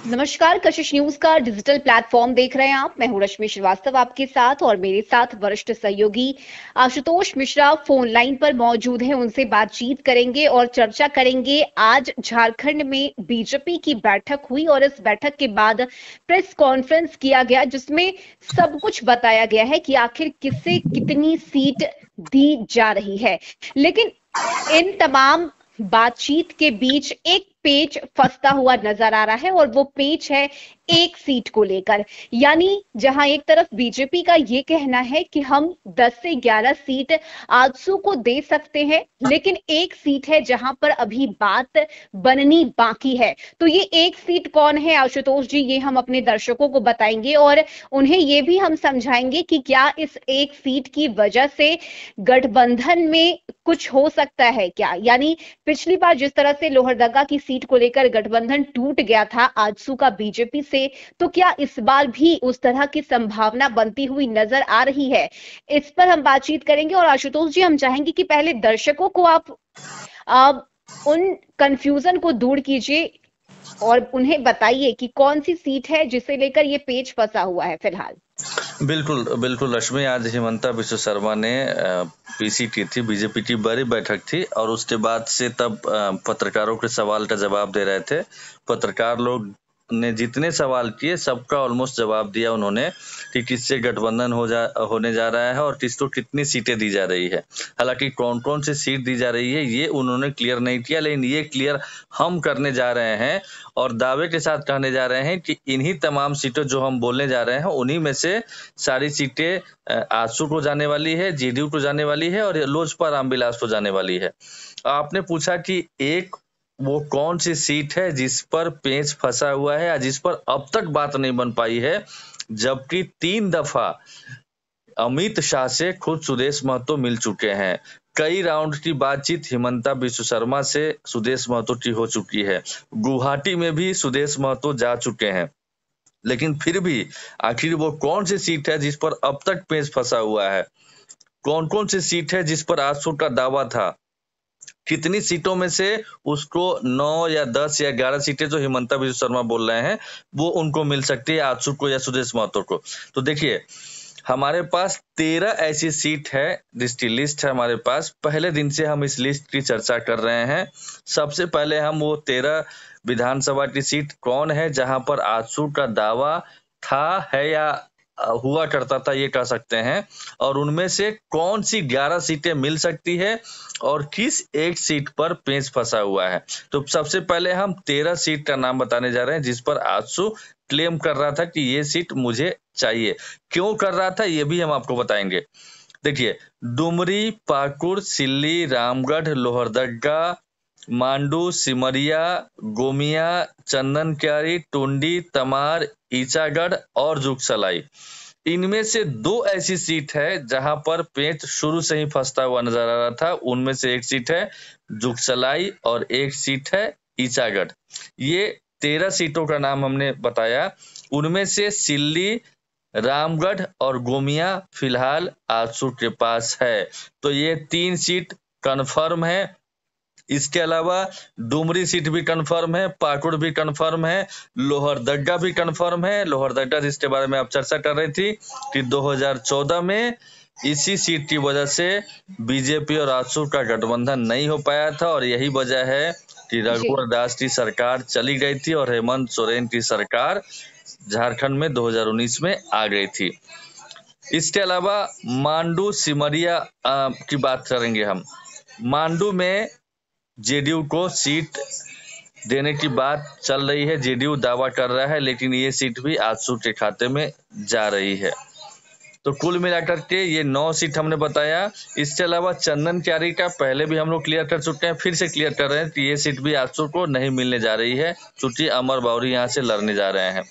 नमस्कार, कशिश न्यूज का digital platform देख रहे हैं आप। मैं हूं रश्मि श्रीवास्तव आपके साथ और मेरे साथ वरिष्ठ सहयोगी आशुतोष मिश्रा फोन लाइन पर मौजूद हैं। उनसे बातचीत करेंगे और चर्चा करेंगे। आज झारखंड में बीजेपी की बैठक हुई और इस बैठक के बाद प्रेस कॉन्फ्रेंस किया गया, जिसमें सब कुछ बताया गया है कि आखिर किसे कितनी सीट दी जा रही है। लेकिन इन तमाम बातचीत के बीच एक पेच फंसता हुआ नजर आ रहा है और वो पेच है एक सीट को लेकर। यानी जहां एक तरफ बीजेपी का ये कहना है कि हम 10 से 11 सीट आजसू को दे सकते हैं, लेकिन एक सीट है जहां पर अभी बात बननी बाकी है। तो ये एक सीट कौन है आशुतोष जी, ये हम अपने दर्शकों को बताएंगे और उन्हें ये भी हम समझाएंगे कि क्या इस एक सीट की वजह से गठबंधन में कुछ हो सकता है क्या। यानी पिछली बार जिस तरह से लोहरदगा की सीट को लेकर गठबंधन टूट गया था आजसू का बीजेपी से, तो क्या इस बार भी उस तरह की संभावना बनती हुई नजर आ रही है। इस पर हम बातचीत करेंगे और आशुतोष जी, हम चाहेंगे कि पहले दर्शकों को आप उन कंफ्यूजन को दूर कीजिए और उन्हें बताइए कि कौन सी सीट है जिसे लेकर ये पेच फंसा हुआ है फिलहाल। बिल्कुल बिल्कुल रश्मि, आज हिमंता विश्व शर्मा ने पीसीटी थी, बीजेपी की बड़ी बैठक थी और उसके बाद से तब पत्रकारों के सवाल का जवाब दे रहे थे। पत्रकार लोग ने जितने सवाल किए सबका ऑलमोस्ट जवाब दिया उन्होंने कि किससे गठबंधन होने जा रहा है और किसको कितनी सीटें दी जा रही है। हालांकि कौन कौन सी सीट दी जा रही है ये उन्होंने क्लियर नहीं किया, लेकिन ये क्लियर हम करने जा रहे हैं और दावे के साथ कहने जा रहे हैं कि इन्हीं तमाम सीटों जो हम बोलने जा रहे हैं उन्हीं में से सारी सीटें आजसू को जाने वाली है, जेडीयू को जाने वाली है और लोजपा रामविलास को जाने वाली है। आपने पूछा कि एक वो कौन सी सीट है जिस पर पेच फंसा हुआ है या जिस पर अब तक बात नहीं बन पाई है, जबकि 3 दफा अमित शाह से खुद सुदेश महतो मिल चुके हैं। कई राउंड की बातचीत हिमंता विश्व शर्मा से सुदेश महतो की हो चुकी है। गुवाहाटी में भी सुदेश महतो जा चुके हैं, लेकिन फिर भी आखिर वो कौन सी सीट है जिस पर अब तक पेच फंसा हुआ है, कौन कौन सी सीट है जिस पर आजसू का दावा था, कितनी सीटों में से उसको 9 या 10 या 11 सीटें जो हिमंता विश्व शर्मा बोल रहे हैं वो उनको मिल सकती है, आजसू को या सुदेश महतो को। तो देखिए, हमारे पास 13 ऐसी सीट है जिसकी लिस्ट है हमारे पास। पहले दिन से हम इस लिस्ट की चर्चा कर रहे हैं। सबसे पहले हम वो 13 विधानसभा की सीट कौन है जहां पर आजसू का दावा था है या हुआ करता था ये कह सकते हैं, और उनमें से कौन सी 11 सीटें मिल सकती है और किस एक सीट पर पेच फंसा हुआ है। तो सबसे पहले हम 13 सीट का नाम बताने जा रहे हैं जिस पर आजसू क्लेम कर रहा था कि ये सीट मुझे चाहिए। क्यों कर रहा था ये भी हम आपको बताएंगे। देखिए, डुमरी, पाकुड़, सिल्ली, रामगढ़, लोहरदगा, मांडू, सिमरिया, गोमिया, चंदन क्यारी, टुंडी, तमार, ईचागढ़ और जुगसलाई, इनमें से 2 ऐसी सीट है जहां पर पेच शुरू से ही फंसता हुआ नजर आ रहा था। उनमें से एक सीट है जुगसलाई और एक सीट है ईचागढ़। ये 13 सीटों का नाम हमने बताया। उनमें से सिल्ली, रामगढ़ और गोमिया फिलहाल आजसू के पास है, तो ये 3 सीट कंफर्म है। इसके अलावा डुमरी सीट भी कंफर्म है, पाकुड़ भी कंफर्म है, लोहरदगा भी कंफर्म है। लोहरदगा जिसके बारे में आप चर्चा कर रही थी कि 2014 में इसी सीट की वजह से बीजेपी और आजसू का गठबंधन नहीं हो पाया था और यही वजह है कि रघुवर दास की सरकार चली गई थी और हेमंत सोरेन की सरकार झारखंड में 2019 में आ गई थी। इसके अलावा मांडू, सिमरिया की बात करेंगे हम। मांडू में जेडीयू को सीट देने की बात चल रही है, जेडीयू दावा कर रहा है, लेकिन ये सीट भी आजसू के खाते में जा रही है। तो कुल मिलाकर के ये 9 सीट हमने बताया। इसके अलावा चंदन क्यारी का पहले भी हम लोग क्लियर कर चुके हैं, फिर से क्लियर कर रहे हैं कि ये सीट भी आजसू को नहीं मिलने जा रही है, चूंकि अमर बावरी यहाँ से लड़ने जा रहे हैं।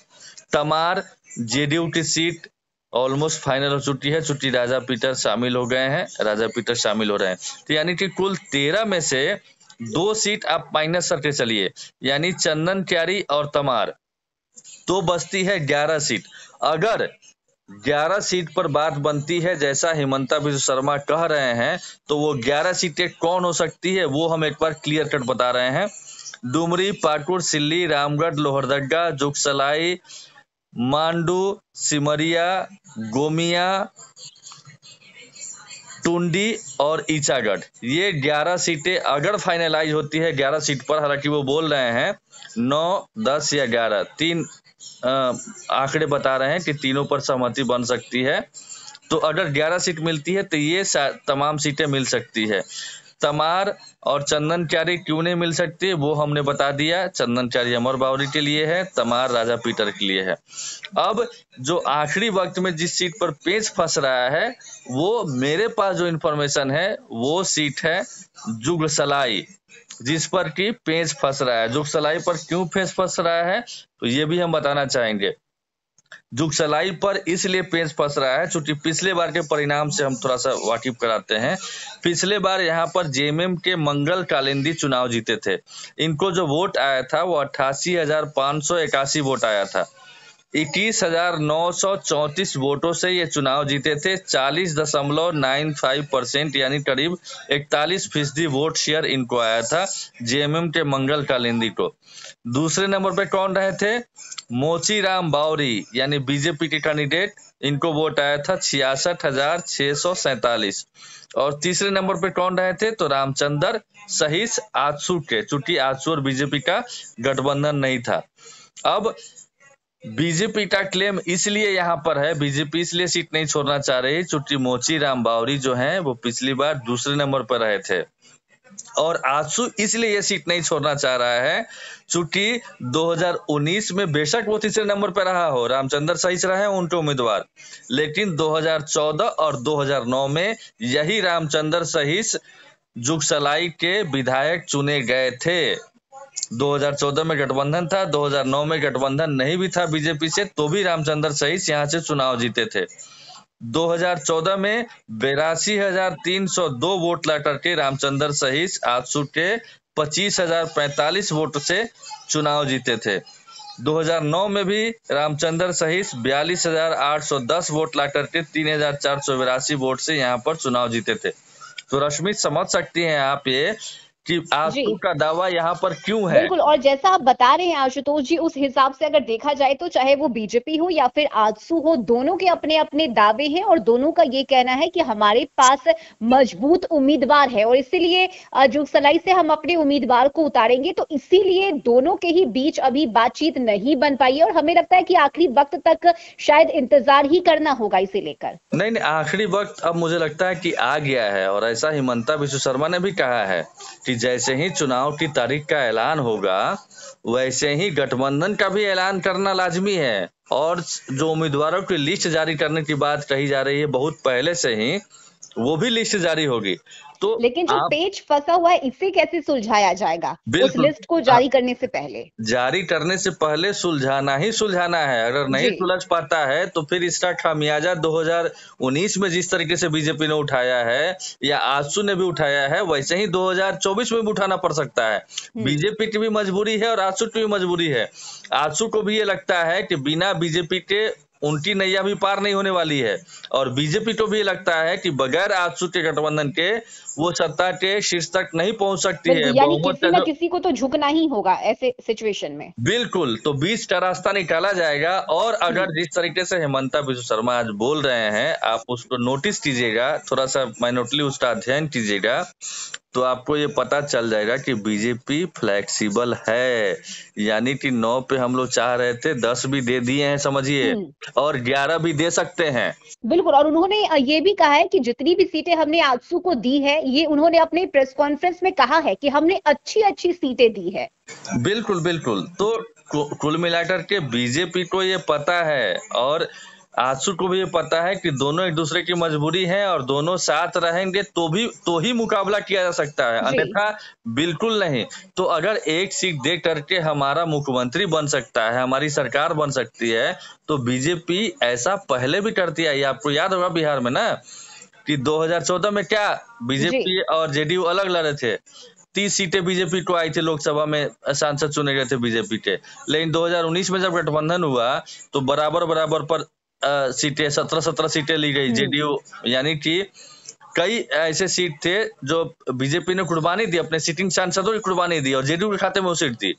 तमार जेडीयू की सीट ऑलमोस्ट फाइनल हो चुकी है, चूंकि राजा पीटर शामिल हो गए हैं, राजा पीटर शामिल हो रहे हैं। तो यानी कि कुल 13 में से 2 सीट आप माइनस करके चलिए, यानी चंदन क्यारी और तमार, तो बचती है 11 सीट। अगर 11 सीट पर बात बनती है जैसा हिमंता विश्व शर्मा कह रहे हैं, तो वो 11 सीटें कौन हो सकती है वो हम एक बार क्लियर कट बता रहे हैं। डुमरी, पाकुड़, सिल्ली, रामगढ़, लोहरदगा, जुगसलाई, मांडू, सिमरिया, गोमिया, टुंडी और ईचागढ़, ये 11 सीटें अगर फाइनलाइज होती है 11 सीट पर, हालांकि वो बोल रहे हैं 9, 10 या 11, तीन आंकड़े बता रहे हैं कि तीनों पर सहमति बन सकती है। तो अगर 11 सीट मिलती है तो ये तमाम सीटें मिल सकती है। तमार और चंदन क्यारी क्यों नहीं मिल सकती वो हमने बता दिया। चंदन क्यारी अमर बावरी के लिए है, तमार राजा पीटर के लिए है। अब जो आखिरी वक्त में जिस सीट पर पेच फंस रहा है, वो मेरे पास जो इन्फॉर्मेशन है वो सीट है जुगसलाई, जिस पर कि पेच फंस रहा है। जुगसलाई पर क्यों पेच फंस रहा है तो ये भी हम बताना चाहेंगे। जुगसलाई पर इसलिए पेच फंस रहा है क्योंकि पिछले बार के परिणाम से हम थोड़ा सा वाकिफ कराते हैं। पिछले बार यहाँ पर जेएमएम के मंगल कालिंदी चुनाव जीते थे। इनको जो वोट आया था वो 88,581 वोट आया था। 21,934 वोटों से ये चुनाव जीते थे। 40.95% यानी करीब 41% वोट शेयर इनको आया था जेएमएम के मंगल कालिंदी को। दूसरे नंबर पे कौन रहे थे? मोचीराम बावरी यानी बीजेपी के कैंडिडेट, इनको वोट आया था 66,647। और तीसरे नंबर पे कौन रहे थे? तो रामचंद्र सहित आजसू के, चूंकि आजसू और बीजेपी का गठबंधन नहीं था। अब बीजेपी का क्लेम इसलिए यहाँ पर है, बीजेपी इसलिए सीट नहीं छोड़ना चाह रही क्योंकि मोचीराम बावरी जो हैं वो पिछली बार दूसरे नंबर पर रहे थे, और आजसू इसलिए ये सीट नहीं छोड़ना चाह रहा है क्योंकि 2019 में बेशक वो तीसरे नंबर पर रहा हो, रामचंद्र सहित रहे उनके उम्मीदवार, लेकिन 2014 और 2009 में यही रामचंद्र सहित जुगसलाई के विधायक चुने गए थे। 2014 में गठबंधन था, 2009 में गठबंधन नहीं भी था बीजेपी से, तो भी रामचंद्र सहित यहाँ से चुनाव जीते थे। 2014 में 82,302 वोट ला करके रामचंद्र सहित आजसू के 25,045 वोट से चुनाव जीते थे। 2009 में भी रामचंद्र सहित 42,810 वोट ला करके 3,482 वोट से यहाँ पर चुनाव जीते थे। तो रश्मि समझ सकती हैं आप ये कि आजसू का दावा यहाँ पर क्यों है। बिल्कुल, और जैसा आप बता रहे हैं आशुतोष जी, उस हिसाब से अगर देखा जाए तो चाहे वो बीजेपी हो या फिर आजसू हो, दोनों के अपने अपने दावे हैं और दोनों का ये कहना है कि हमारे पास मजबूत उम्मीदवार है और इसीलिए जुगसलाई से हम अपने उम्मीदवार को उतारेंगे। तो इसीलिए दोनों के ही बीच अभी बातचीत नहीं बन पाई है और हमें लगता है कि आखिरी वक्त तक शायद इंतजार ही करना होगा इसे लेकर। नहीं, आखिरी वक्त अब मुझे लगता है कि आ गया है, और ऐसा हिमंता बिस्व शर्मा ने भी कहा है कि जैसे ही चुनाव की तारीख का ऐलान होगा वैसे ही गठबंधन का भी ऐलान करना लाजमी है, और जो उम्मीदवारों की लिस्ट जारी करने की बात कही जा रही है बहुत पहले से ही, वो भी लिस्ट जारी होगी। तो लेकिन जो पेच फंसा हुआ है इसे कैसे सुलझाया जाएगा? उस लिस्ट को जारी करने से पहले, जारी करने से पहले सुलझाना ही सुलझाना है। अगर नहीं सुलझ पाता है तो फिर इसका खामियाजा 2019 में जिस तरीके से बीजेपी ने उठाया है या आजसू ने भी उठाया है, वैसे ही 2024 में भी उठाना पड़ सकता है। बीजेपी की भी मजबूरी है और आजसू की भी मजबूरी है। आजसू को भी ये लगता है कि बिना बीजेपी के उनकी नैया भी पार नहीं होने वाली है, और बीजेपी को भी लगता है कि बगैर आजसू के गठबंधन के वो सत्ता के शीर्ष तक नहीं पहुंच सकती है। यानी किसी न किसी को तो झुकना ही होगा ऐसे सिचुएशन में। बिल्कुल, तो बीच का रास्ता निकाला जाएगा। और अगर जिस तरीके से हिमंता बिस्व शर्मा आज बोल रहे हैं, आप उसको नोटिस कीजिएगा, थोड़ा सा माइन्यूटली उसका अध्ययन कीजिएगा, तो आपको ये पता चल जाएगा कि बीजेपी फ्लेक्सिबल है। यानी कि 9 पे हम लोग चाह रहे थे, 10 भी दे दिए हैं समझिए, और 11 भी दे सकते हैं। बिल्कुल, और उन्होंने ये भी कहा है कि जितनी भी सीटें हमने आजसू को दी है, ये उन्होंने अपने प्रेस कॉन्फ्रेंस में कहा है कि हमने अच्छी सीटें दी है। बिल्कुल। तो कुल मिलाकर के बीजेपी को ये पता है और आजसू को भी ये पता है कि दोनों एक दूसरे की मजबूरी है, और दोनों साथ रहेंगे तो ही मुकाबला किया जा सकता है, अन्यथा बिल्कुल नहीं। तो अगर एक सीट दे करके हमारा मुख्यमंत्री बन सकता है, हमारी सरकार बन सकती है, तो बीजेपी ऐसा पहले भी करती आई। आपको याद होगा बिहार में ना कि 2014 में क्या बीजेपी और जेडीयू अलग लड़े थे, 30 सीटें बीजेपी को आई थी, लोकसभा में सांसद चुने गए थे बीजेपी के। लेकिन 2019 में जब गठबंधन हुआ तो बराबर पर सीटें 17 सीटें ली गई जेडीयू, यानी कि कई ऐसे सीट थे जो बीजेपी ने कुर्बानी दी, अपने सिटिंग सांसदों की कुर्बानी दी और जेडीयू के खाते में वो सीट थी।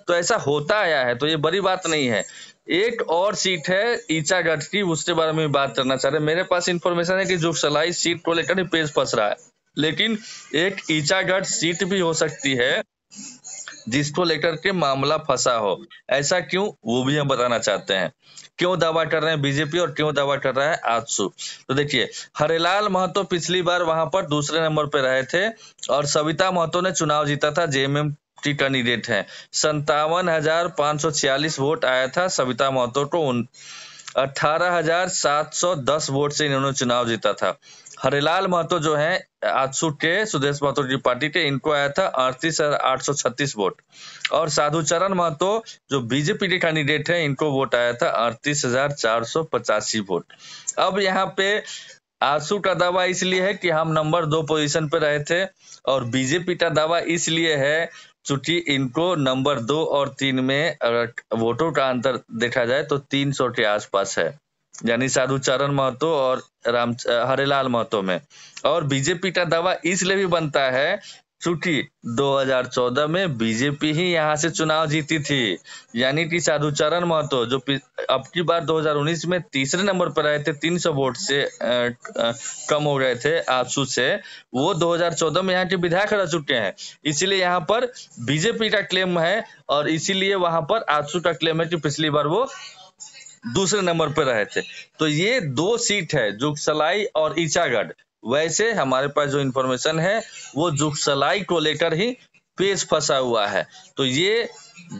तो ऐसा होता आया है, तो ये बड़ी बात नहीं है। एक और सीट है ईचागढ़ की, उसके बारे में बात करना चाह रहे हैं। मेरे पास इंफॉर्मेशन है कि जुगसलाई सीट को लेकर ही पेज फंस रहा है, लेकिन एक ईचागढ़ सीट भी हो सकती है जिसको लेकर के मामला फंसा हो। ऐसा क्यों, वो भी हम बताना चाहते हैं। क्यों दावा कर रहे हैं बीजेपी और क्यों दावा कर रहा है आजसू? तो देखिए, हरिलाल महतो पिछली बार वहां पर दूसरे नंबर पे रहे थे और सविता महतो ने चुनाव जीता था, जेएमएम की कैंडिडेट है। 57,546 वोट आया था सविता महतो को, 18,710 वोट से इन्होंने चुनाव जीता था। हरिलाल महतो जो है आजसू के, सुदेश महतो की पार्टी के, इनको आया था 38,836 वोट। और साधुचरण महतो जो बीजेपी के कैंडिडेट है, इनको वोट आया था 38,485 वोट। अब यहाँ पे आजसू का दावा इसलिए है कि हम नंबर 2 पोजीशन पे रहे थे, और बीजेपी का दावा इसलिए है चूंकि इनको नंबर 2 और 3 में अगर वोटों का अंतर देखा जाए तो 300 के आसपास है, यानी साधुचरण महतो और हरिलाल महतो में। और बीजेपी का दावा इसलिए भी बनता है चूंकि 2014 में बीजेपी ही यहाँ से चुनाव जीती थी, यानी कि साधुचरण महतो जो अब की बार 2019 में तीसरे नंबर पर आए थे, 300 वोट से कम हो गए थे आजसू से, वो 2014 में यहाँ के विधायक रह चुके हैं। इसीलिए यहाँ पर बीजेपी का क्लेम है और इसीलिए वहां पर आजसू का क्लेम है कि पिछली बार वो दूसरे नंबर पर रहे थे। तो ये 2 सीट है, जुगसलाई और ईचागढ़। वैसे हमारे पास जो इंफॉर्मेशन है वो जुगसलाई को लेकर ही पेच फंसा हुआ है। तो ये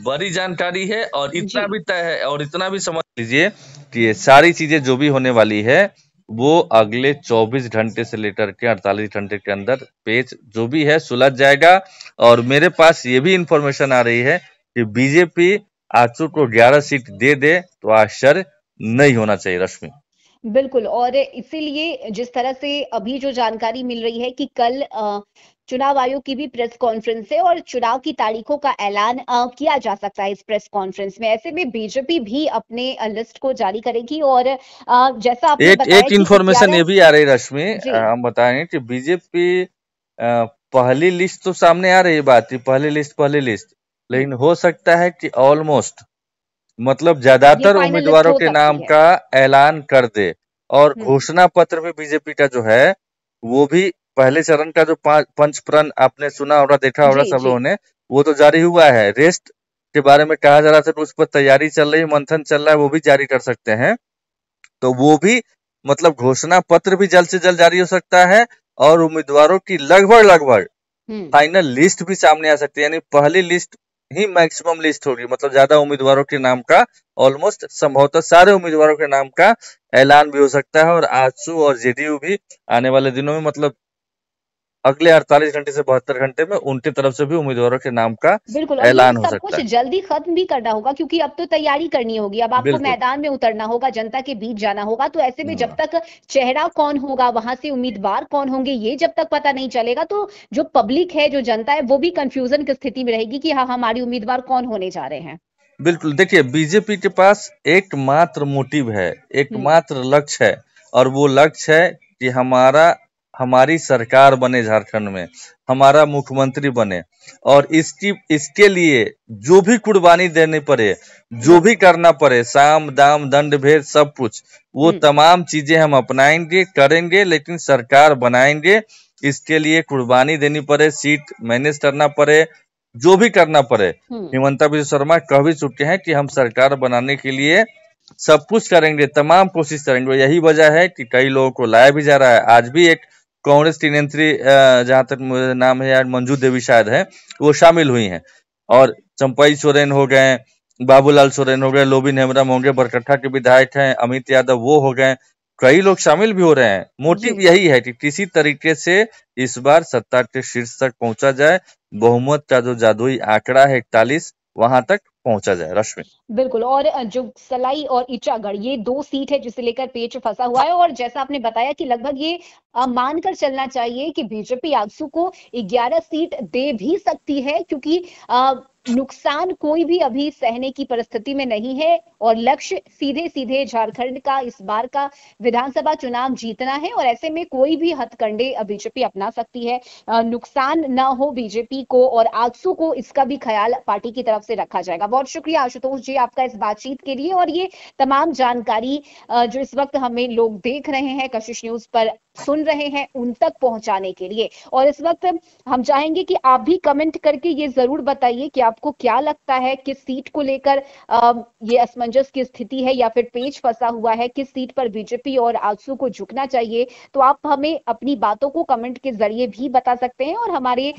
बड़ी जानकारी है और इतना भी तय है और इतना भी समझ लीजिए कि ये सारी चीजें जो भी होने वाली है वो अगले 24 घंटे से लेकर के 48 घंटे के अंदर पेच जो भी है सुलझ जाएगा। और मेरे पास ये भी इंफॉर्मेशन आ रही है कि बीजेपी आजसू को 11 सीट दे दे तो आश्चर्य नहीं होना चाहिए। रश्मि, बिल्कुल, और इसीलिए जिस तरह से अभी जो जानकारी मिल रही है कि कल चुनाव आयोग की भी प्रेस कॉन्फ्रेंस है और चुनाव की तारीखों का ऐलान किया जा सकता है इस प्रेस कॉन्फ्रेंस में। ऐसे में बीजेपी भी अपने लिस्ट को जारी करेगी और जैसा आपने बताया एक इंफॉर्मेशन ये भी आ रही रश्मि, हम बताएंगे कि बीजेपी पहली लिस्ट तो सामने आ रही, बात है पहली लिस्ट, लेकिन हो सकता है कि ऑलमोस्ट मतलब ज्यादातर उम्मीदवारों के नाम का ऐलान कर दे और घोषणा पत्र भी बीजेपी का जो है वो भी पहले चरण का जो पंचप्रण आपने सुना होगा, देखा होगा सब लोगों ने, वो तो जारी हुआ है। रेस्ट के बारे में कहा जा रहा था तो उस पर तैयारी चल रही, मंथन चल रहा है, वो भी जारी कर सकते हैं। तो वो भी मतलब घोषणा पत्र भी जल्द से जल्द जारी हो सकता है और उम्मीदवारों की लगभग फाइनल लिस्ट भी सामने आ सकती है, यानी पहली लिस्ट ही मैक्सिमम लिस्ट होगी, मतलब ज्यादा उम्मीदवारों के नाम का, ऑलमोस्ट संभवतः सारे उम्मीदवारों के नाम का ऐलान भी हो सकता है। और आजसू और जेडीयू भी आने वाले दिनों में मतलब अगले 48 घंटे से 72 घंटे में उनकी तरफ से भी उम्मीदवारों के नाम का ऐलान हो सकता है। सब कुछ जल्दी खत्म भी करना होगा क्योंकि अब तो तैयारी करनी होगी, अब आपको मैदान में उतरना होगा, जनता के बीच जाना होगा। तो ऐसे में जब तक चेहरा कौन होगा, वहां से उम्मीदवार कौन होंगे, ये जब तक पता नहीं चलेगा तो जो पब्लिक है, जो जनता है, वो भी कंफ्यूजन की स्थिति में रहेगी कि हाँ, हमारे उम्मीदवार कौन होने जा रहे हैं। बिल्कुल, देखिए बीजेपी के पास एकमात्र मोटिव है, एकमात्र लक्ष्य है, और वो लक्ष्य है कि हमारी सरकार बने झारखंड में, हमारा मुख्यमंत्री बने। और इसके लिए जो भी कुर्बानी देनी पड़े, जो भी करना पड़े, साम दाम दंड भेद सब कुछ, वो तमाम चीजें हम अपनाएंगे, करेंगे, लेकिन सरकार बनाएंगे। इसके लिए कुर्बानी देनी पड़े, सीट मैनेज करना पड़े, जो भी करना पड़े। हिमंता बिस्वा शर्मा कह भी चुके हैं कि हम सरकार बनाने के लिए सब कुछ करेंगे, तमाम कोशिश करेंगे। यही वजह है कि कई लोगों को लाया भी जा रहा है। आज भी एक कांग्रेस की नेत्री, जहां तक मुझे नाम है यार, मंजू देवी शायद है, वो शामिल हुई हैं। और चंपई सोरेन हो गए, बाबूलाल सोरेन हो गए, लोबिन हेम्ब्रम होंगे, बरकट्ठा के विधायक हैं, अमित यादव वो हो गए, कई लोग शामिल भी हो रहे हैं। मोटिव यही है कि किसी तरीके से इस बार सत्ता के शीर्ष तक पहुंचा जाए, बहुमत का जो जादुई आंकड़ा है 41, वहां तक पहुंचा जाए। रश्मि। बिल्कुल। और जो सलाई और ईचागढ़ ये 2 सीट है जिसे लेकर पेच फंसा हुआ है और जैसा आपने बताया कि लगभग ये मानकर चलना चाहिए कि बीजेपी आजसू को 11 सीट दे भी सकती है क्योंकि नुकसान कोई भी अभी सहने की परिस्थिति में नहीं है और लक्ष्य सीधे-सीधे झारखंड का इस बार का विधानसभा चुनाव जीतना है और ऐसे में कोई भी हथकंडे बीजेपी अपना सकती है। नुकसान ना हो बीजेपी को और आजसू को, इसका भी ख्याल पार्टी की तरफ से रखा जाएगा। बहुत शुक्रिया आशुतोष जी आपका इस बातचीत के लिए और ये तमाम जानकारी जो इस वक्त हमें लोग देख रहे हैं, कशिश न्यूज पर सुन रहे हैं, उन तक पहुंचाने के लिए। और इस वक्त हम चाहेंगे कि आप भी कमेंट करके ये जरूर बताइए कि आपको क्या लगता है, किस सीट को लेकर ये असमंजस की स्थिति है या फिर पेच फंसा हुआ है, किस सीट पर बीजेपी और आजसू को झुकना चाहिए। तो आप हमें अपनी बातों को कमेंट के जरिए भी बता सकते हैं और हमारे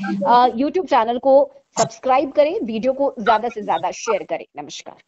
यूट्यूब चैनल को सब्सक्राइब करें, वीडियो को ज्यादा से ज्यादा शेयर करें। नमस्कार।